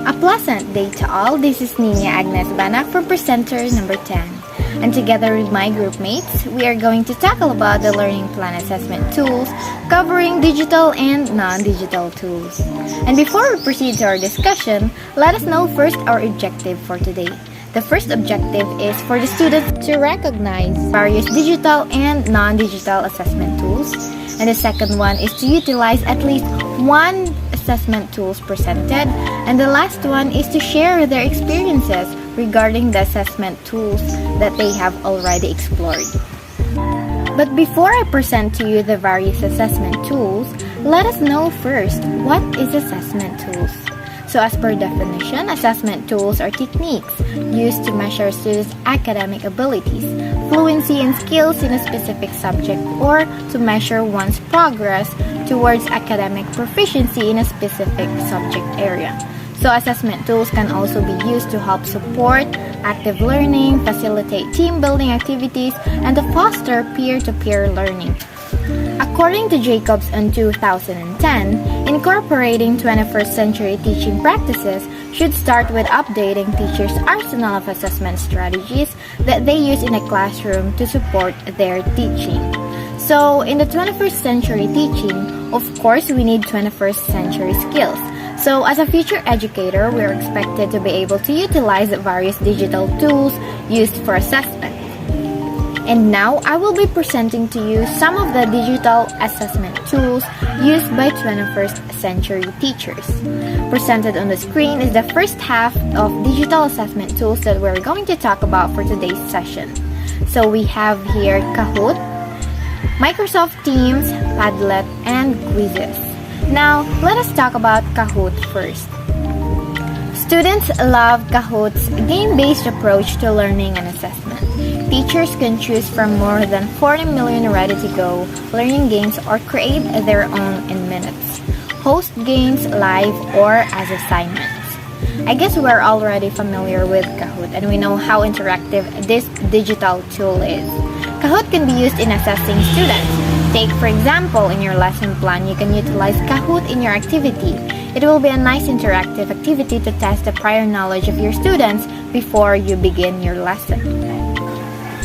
A pleasant day to all. This is Nina Agnes Bana for presenter number 10. And together with my group mates, we are going to tackle about the learning plan assessment tools, covering digital and non-digital tools. And before we proceed to our discussion, let us know first our objective for today. The first objective is for the students to recognize various digital and non-digital assessment tools. And the second one is to utilize at least one assessment tools presented. And the last one is to share their experiences regarding the assessment tools that they have already explored. But before I present to you the various assessment tools, let us know first what is assessment tools. So as per definition, assessment tools are techniques used to measure students' academic abilities, fluency and skills in a specific subject, or to measure one's progress towards academic proficiency in a specific subject area. So assessment tools can also be used to help support active learning, facilitate team building activities, and to foster peer-to-peer learning. According to Jacobs in 2010, incorporating 21st century teaching practices should start with updating teachers' arsenal of assessment strategies that they use in a classroom to support their teaching. So, in the 21st century teaching, of course, we need 21st century skills. So, as a future educator, we are expected to be able to utilize various digital tools used for assessment. And now, I will be presenting to you some of the digital assessment tools used by 21st century teachers. Presented on the screen is the first half of digital assessment tools that we're going to talk about for today's session. So we have here Kahoot, Microsoft Teams, Padlet, and Quizzes. Now, let us talk about Kahoot first. Students love Kahoot's game-based approach to learning and assessment. Teachers can choose from more than 40 million ready-to-go learning games or create their own in minutes, host games live or as assignments. I guess we're already familiar with Kahoot and we know how interactive this digital tool is. Kahoot can be used in assessing students. Take, for example, in your lesson plan, you can utilize Kahoot in your activity. It will be a nice interactive activity to test the prior knowledge of your students before you begin your lesson.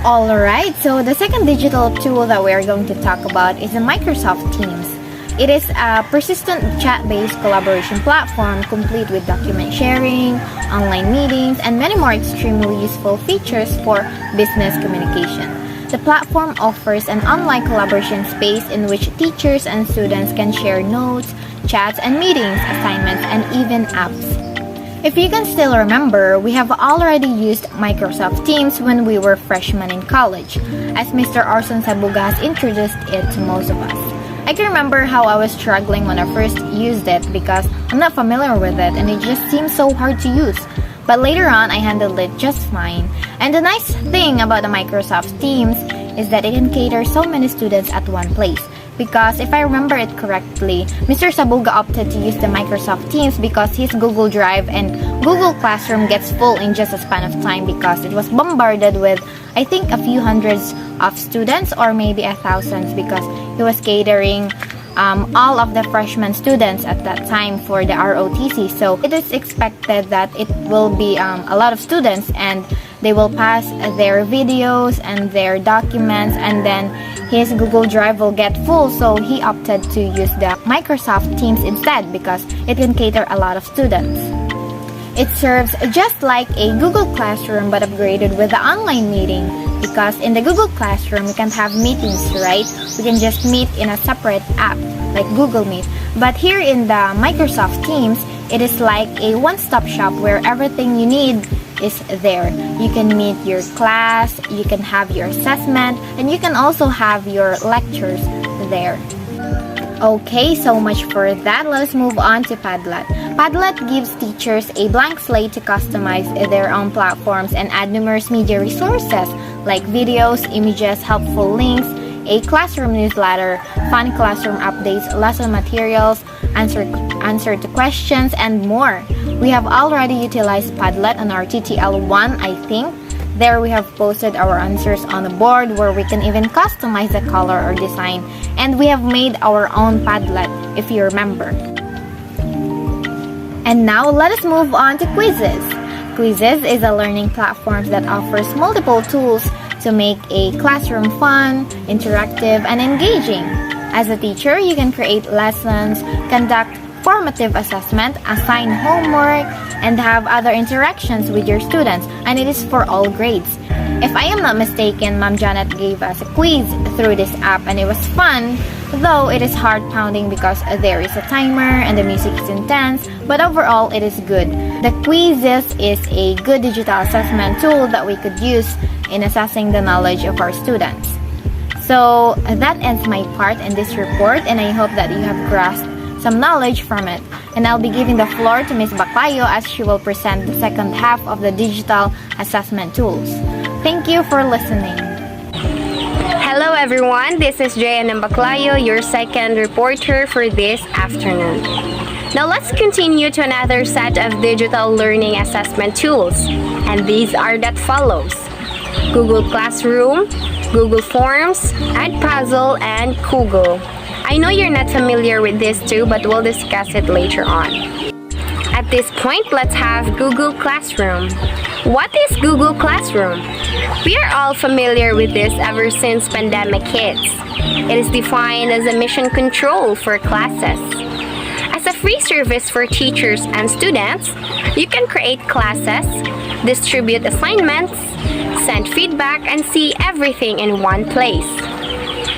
Alright, so the second digital tool that we are going to talk about is the Microsoft Teams. It is a persistent chat-based collaboration platform complete with document sharing, online meetings, and many more extremely useful features for business communication. The platform offers an online collaboration space in which teachers and students can share notes, chats, and meetings, assignments, and even apps. If you can still remember, we have already used Microsoft Teams when we were freshmen in college, as Mr. Arson Sabuga has introduced it to most of us. I can remember how I was struggling when I first used it because I'm not familiar with it and it just seemed so hard to use. But later on, I handled it just fine. And the nice thing about the Microsoft Teams is that it can cater so many students at one place. Because if I remember it correctly, Mr. Sabuga opted to use the Microsoft Teams because his Google Drive and Google Classroom gets full in just a span of time because it was bombarded with, I think, a few hundreds of students or maybe thousands because he was catering all of the freshman students at that time for the ROTC. So it is expected that it will be a lot of students and they will pass their videos and their documents and then his Google Drive will get full, so he opted to use the Microsoft Teams instead because it can cater a lot of students. It serves just like a Google Classroom but upgraded with the online meeting because in the Google Classroom we can't have meetings, right? We can just meet in a separate app like Google Meet. But here in the Microsoft Teams, it is like a one-stop shop where everything you need is there. You can meet your class, you can have your assessment, and you can also have your lectures there. Okay, so much for that. Let us move on to Padlet. Padlet gives teachers a blank slate to customize their own platforms and add numerous media resources like videos, images, helpful links, a classroom newsletter, fun classroom updates, lesson materials, answer to questions, and more. We have already utilized Padlet on our TTL 1, I think. There we have posted our answers on the board where we can even customize the color or design, and we have made our own Padlet if you remember. And now let us move on to quizzes. Quizzes is a learning platform that offers multiple tools to make a classroom fun, interactive, and engaging. As a teacher, you can create lessons, conduct formative assessment, assign homework, and have other interactions with your students, and it is for all grades. If I am not mistaken, Ma'am Janet gave us a quiz through this app and it was fun, though it is heart-pounding because there is a timer and the music is intense, but overall it is good. The quizzes is a good digital assessment tool that we could use in assessing the knowledge of our students. So that ends my part in this report, and I hope that you have grasped some knowledge from it. And I'll be giving the floor to Ms. Baclayo as she will present the second half of the digital assessment tools. Thank you for listening. Hello everyone, this is Jayan Baclayo, your second reporter for this afternoon. Now let's continue to another set of digital learning assessment tools, and these are that follows: Google Classroom, Google Forms, Edpuzzle, and Kugel. I know you're not familiar with these two, but we'll discuss it later on. At this point, let's have Google Classroom. What is Google Classroom? We are all familiar with this ever since pandemic hits. It is defined as a mission control for classes. As a free service for teachers and students, you can create classes, distribute assignments, send feedback, and see everything in one place.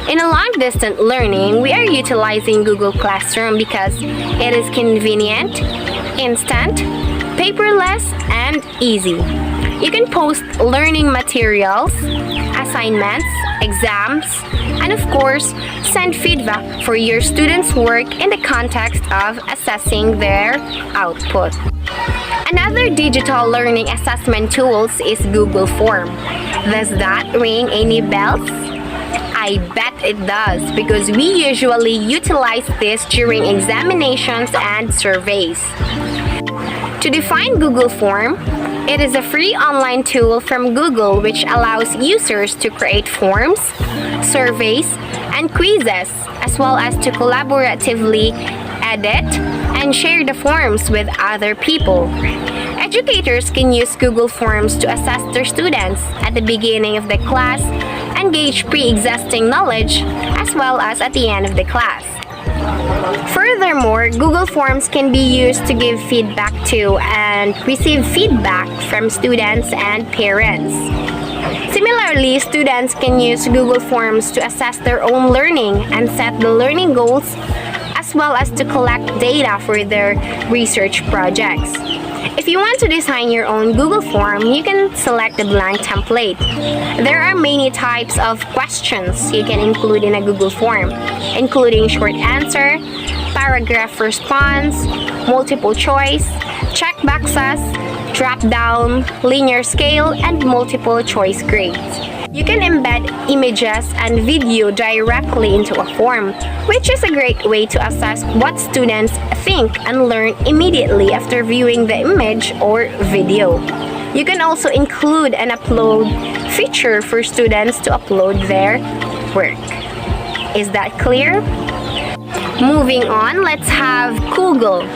In a long-distance learning, we are utilizing Google Classroom because it is convenient, instant, paperless, and easy. You can post learning materials, assignments, exams, and of course, send feedback for your students' work in the context of assessing their output. Another digital learning assessment tools is Google Form. Does that ring any bells? I bet it does, because we usually utilize this during examinations and surveys. To define Google Form, it is a free online tool from Google which allows users to create forms, surveys, and quizzes, as well as to collaboratively edit and share the forms with other people. Educators can use Google Forms to assess their students at the beginning of the class and gauge pre-existing knowledge, as well as at the end of the class. Furthermore, Google Forms can be used to give feedback to and receive feedback from students and parents. Similarly, students can use Google Forms to assess their own learning and set the learning goals, as well as to collect data for their research projects. If you want to design your own Google form, you can select the blank template. There are many types of questions you can include in a Google form, including short answer, paragraph response, multiple choice, checkboxes, drop-down, linear scale, and multiple choice grades. You can embed images and video directly into a form, which is a great way to assess what students think and learn immediately after viewing the image or video. You can also include an upload feature for students to upload their work. Is that clear? Moving on, let's have Kugel.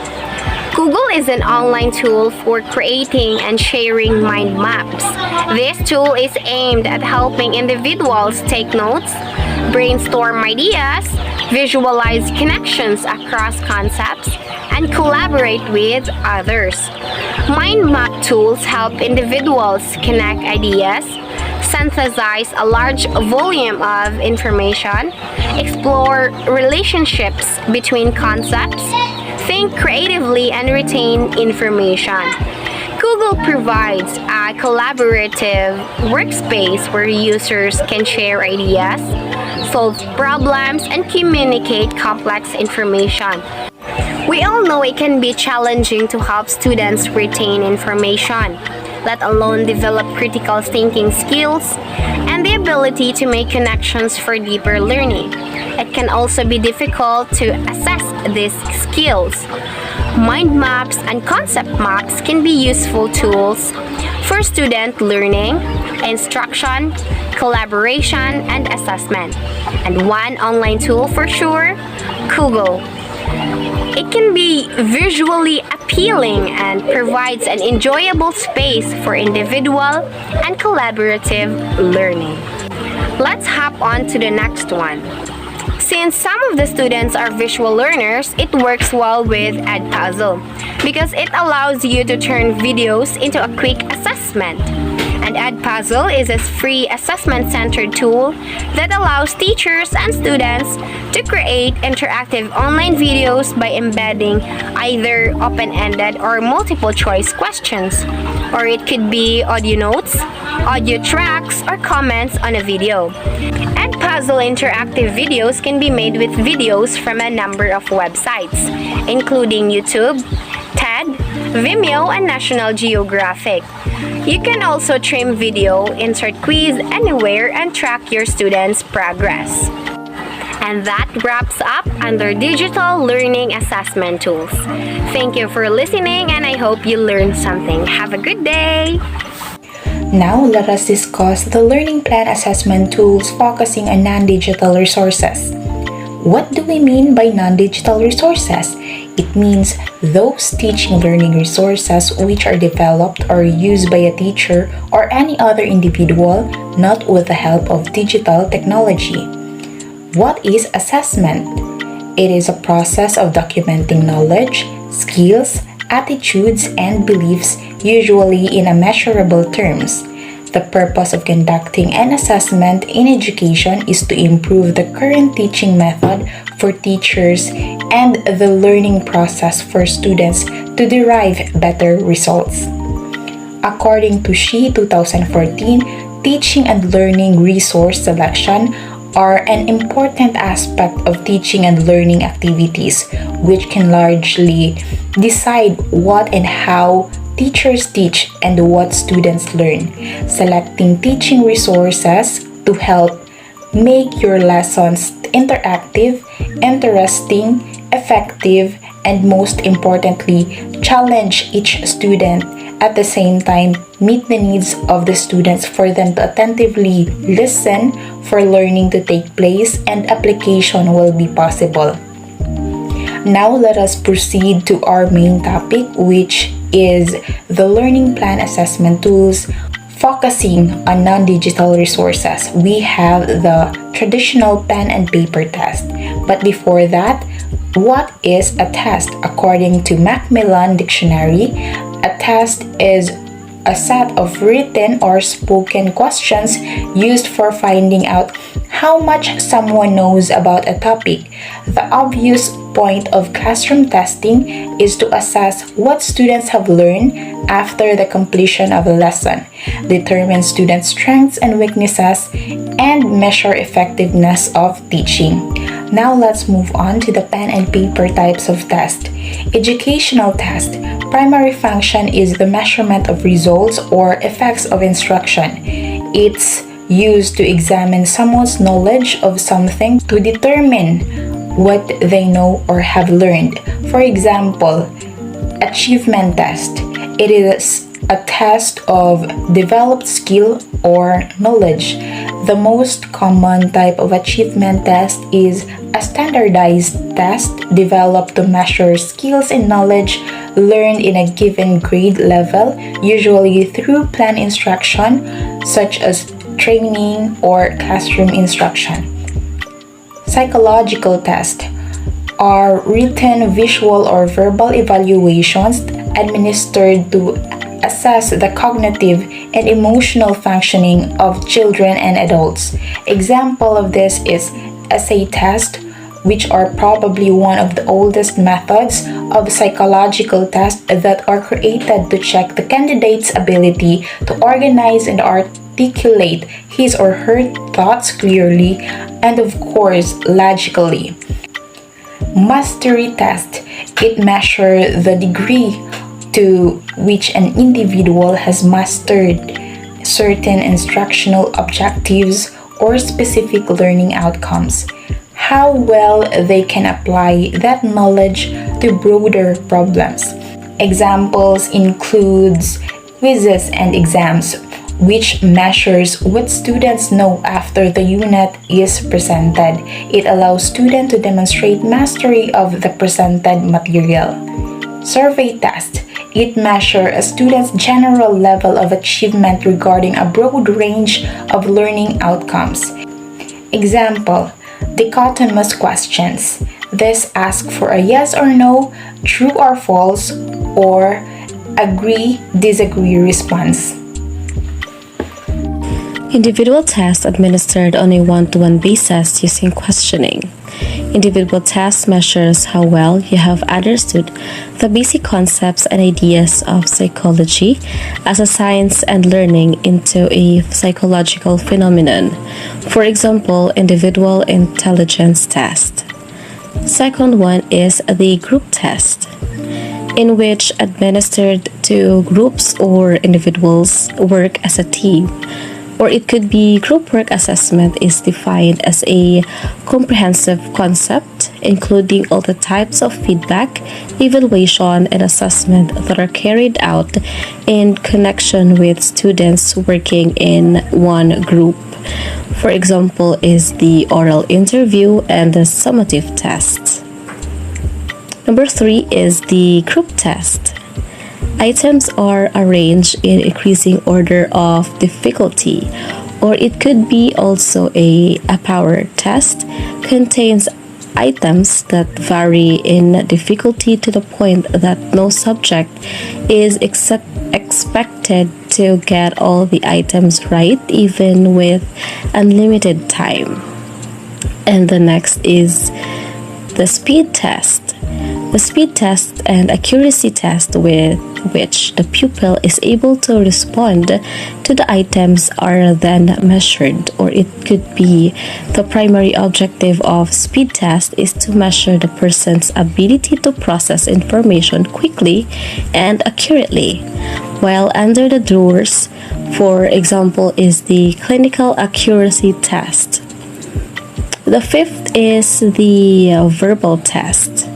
Kugel is an online tool for creating and sharing mind maps. This tool is aimed at helping individuals take notes, brainstorm ideas, visualize connections across concepts, and collaborate with others. Mind map tools help individuals connect ideas, synthesize a large volume of information, explore relationships between concepts, think creatively, and retain information. Google provides a collaborative workspace where users can share ideas, solve problems, and communicate complex information. We all know it can be challenging to help students retain information, let alone develop critical thinking skills and the ability to make connections for deeper learning. It can also be difficult to assess these skills. Mind maps and concept maps can be useful tools for student learning, instruction, collaboration, and assessment. And one online tool for sure, Kugel. It can be visually appealing and provides an enjoyable space for individual and collaborative learning. Let's hop on to the next one. Since some of the students are visual learners, it works well with Edpuzzle because it allows you to turn videos into a quick assessment. And Edpuzzle is a free assessment-centered tool that allows teachers and students to create interactive online videos by embedding either open-ended or multiple-choice questions. Or it could be audio notes, audio tracks, or comments on a video. Edpuzzle interactive videos can be made with videos from a number of websites, including YouTube, TED, Vimeo, and National Geographic. You can also trim video, insert quiz anywhere, and track your students' progress. And that wraps up under digital learning assessment tools. Thank you for listening, and I hope you learned something. Have a good day! Now, let us discuss the learning plan assessment tools focusing on non-digital resources. What do we mean by non-digital resources? It means those teaching learning resources which are developed or used by a teacher or any other individual, not with the help of digital technology. What is assessment? It is a process of documenting knowledge, skills, attitudes, and beliefs, usually in a measurable terms. The purpose of conducting an assessment in education is to improve the current teaching method for teachers and the learning process for students to derive better results. According to SHE 2014, teaching and learning resource selection are an important aspect of teaching and learning activities, which can largely decide what and how teachers teach and what students learn. Selecting teaching resources to help make your lessons interactive, interesting, effective, and most importantly, challenge each student. At the same time, meet the needs of the students for them to attentively listen for learning to take place and application will be possible. Now let us proceed to our main topic, which is the learning plan assessment tools focusing on non-digital resources. We have the traditional pen and paper test. But before that, what is a test? According to Macmillan Dictionary, a test is a set of written or spoken questions used for finding out how much someone knows about a topic. The obvious point of classroom testing is to assess what students have learned after the completion of a lesson, determine students' strengths and weaknesses, and measure effectiveness of teaching. Now let's move on to the pen and paper types of test. Educational test. Primary function is the measurement of results or effects of instruction. It's used to examine someone's knowledge of something to determine what they know or have learned. For example, achievement test. It is a test of developed skill or knowledge. The most common type of achievement test is a standardized test developed to measure skills and knowledge learned in a given grade level, usually through planned instruction such as training or classroom instruction. Psychological tests are written, visual, or verbal evaluations administered to assess the cognitive and emotional functioning of children and adults. Example of this is essay test, which are probably one of the oldest methods of psychological tests that are created to check the candidate's ability to organize and articulate his or her thoughts clearly and, of course, logically. Mastery test. It measures the degree to which an individual has mastered certain instructional objectives or specific learning outcomes. How well they can apply that knowledge to broader problems. Examples includes quizzes and exams, which measures what students know after the unit is presented. It allows students to demonstrate mastery of the presented material. Survey test. It measures a student's general level of achievement regarding a broad range of learning outcomes. Example, dichotomous questions. This asks for a yes or no, true or false, or agree-disagree response. Individual tests administered on a one-to-one basis using questioning. Individual tests measures how well you have understood the basic concepts and ideas of psychology as a science and learning into a psychological phenomenon. For example, individual intelligence test. Second one is the group test, in which administered to groups or individuals work as a team. Or it could be group work assessment is defined as a comprehensive concept including all the types of feedback, evaluation, and assessment that are carried out in connection with students working in one group. For example, is the oral interview and the summative test. Number 3 is the group test. Items are arranged in increasing order of difficulty, or it could be also a power test, contains items that vary in difficulty to the point that no subject is expected to get all the items right even with unlimited time. And the next is the speed test. The speed test and accuracy test with which the pupil is able to respond to the items are then measured, or it could be the primary objective of speed test is to measure the person's ability to process information quickly and accurately. While under the drawers, for example, is the clinical accuracy test. The fifth is the verbal test.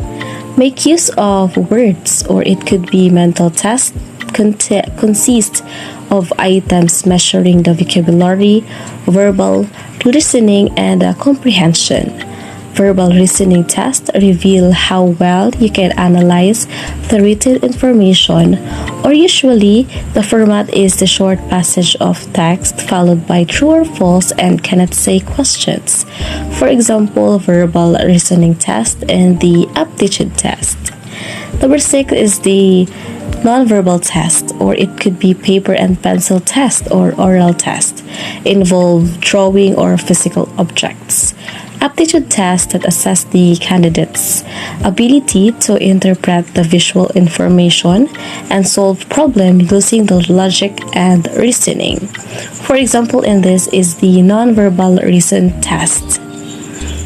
Make use of words, or it could be mental test consist of items measuring the vocabulary, verbal, listening, and comprehension. Verbal listening tests reveal how well you can analyze the written information, or usually the format is the short passage of text followed by true or false and cannot say questions. For example, verbal listening test and the aptitude test. Number 6 is the nonverbal test, or it could be paper and pencil test or oral test, involve drawing or physical objects. Aptitude tests that assess the candidate's ability to interpret the visual information and solve problems using the logic and reasoning. For example, in this is the nonverbal reason test.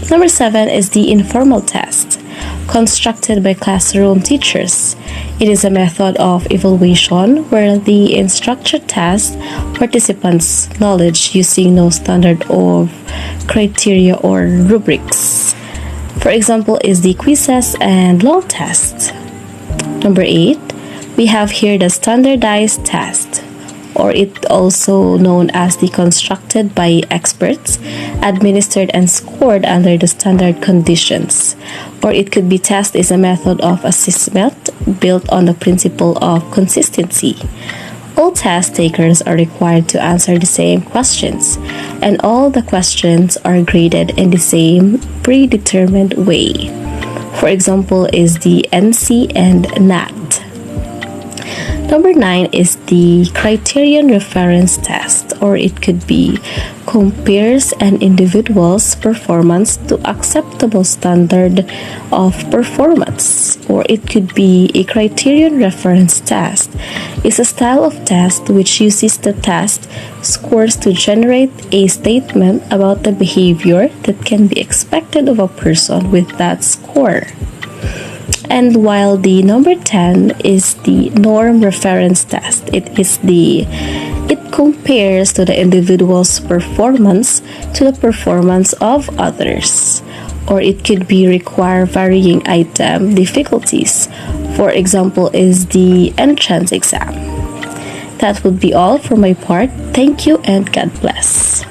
Number 7 is the informal test, constructed by classroom teachers. It is a method of evaluation where the instructor tests participants' knowledge using no standard of criteria or rubrics. For example, is the quizzes and long tests. Number 8, we have here the standardized test, or it also known as the constructed by experts, administered and scored under the standard conditions. Or it could be test is a method of assessment built on the principle of consistency. All test takers are required to answer the same questions, and all the questions are graded in the same predetermined way. For example, is the NC and NAT. Number 9 is the criterion reference test, or it could be compares an individual's performance to acceptable standard of performance. Or it could be a criterion reference test. It's a style of test which uses the test scores to generate a statement about the behavior that can be expected of a person with that score. And while the number 10 is the norm reference test, it compares to the individual's performance to the performance of others. Or it could be require varying item difficulties. For example, is the entrance exam. That would be all for my part. Thank you and God bless.